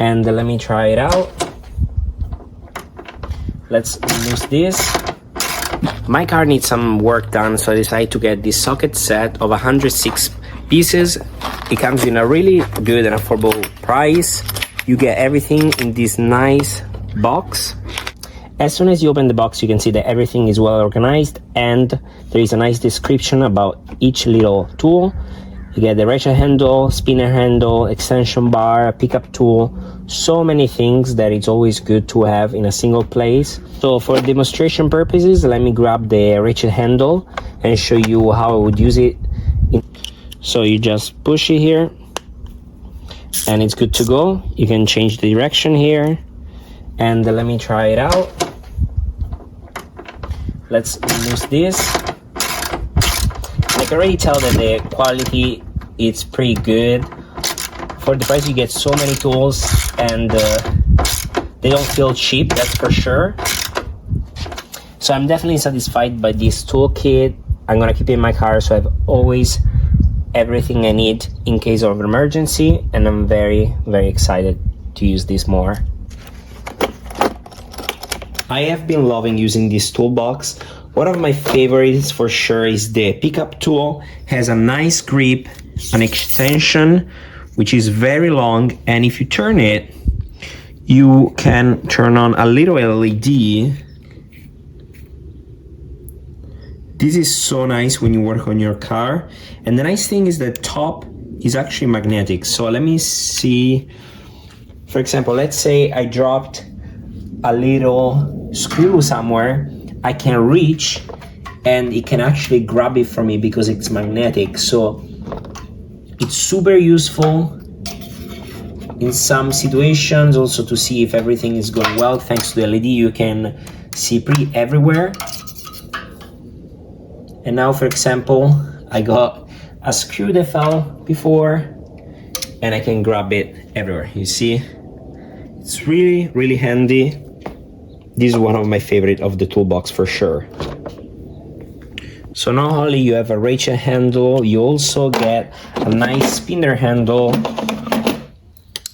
and let me try it out. Let's use this. My car needs some work done, so I decided to get this socket set of 106 pieces. It comes in a really good and affordable price. You get everything in this nice box. As soon as you open the box, you can see that everything is well organized, and there is a nice description about each little tool. You get the ratchet handle, spinner handle, extension bar, pickup tool, so many things that it's always good to have in a single place. So for demonstration purposes, let me grab the ratchet handle and show you how I would use it. So you just push it here and it's good to go. You can change the direction here, and let me try it out. Let's use this. I can already tell that the quality is pretty good. For the price you get so many tools, and they don't feel cheap, that's for sure. So I'm definitely satisfied by this toolkit. I'm gonna keep it in my car so I have always everything I need in case of an emergency, and I'm very excited to use this more. I have been loving using this toolbox. One of my favorites for sure is the pickup tool. Has a nice grip, an extension which is very long, and if you turn it, you can turn on a little LED. This is so nice when you work on your car. And the nice thing is the top is actually magnetic. So let me see, for example, let's say I dropped a little screw somewhere, I can reach and it can actually grab it from me because it's magnetic. So it's super useful in some situations, also to see if everything is going well. Thanks to the LED, you can see pretty everywhere. And now, for example, I got a screw that fell before and I can grab it everywhere. You see, it's really handy. This is one of my favorite of the toolbox for sure. So not only you have a ratchet handle, you also get a nice spinner handle.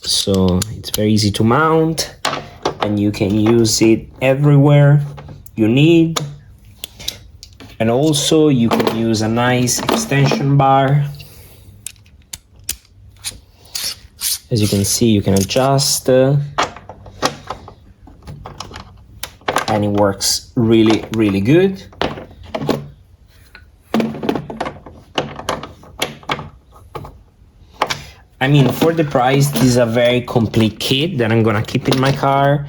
So it's very easy to mount and you can use it everywhere you need. And also you can use a nice extension bar. As you can see, you can adjust and it works really good. I mean, for the price, this is a very complete kit that I'm gonna keep in my car,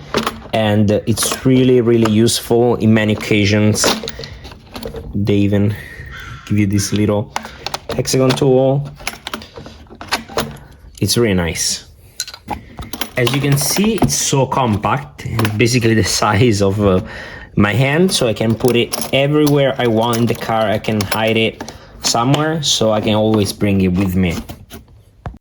and it's really useful in many occasions. They even give you this little hexagon tool. It's really nice. As you can see, it's so compact. It's basically the size of my hand, so I can put it everywhere I want in the car. I can hide it somewhere, so I can always bring it with me.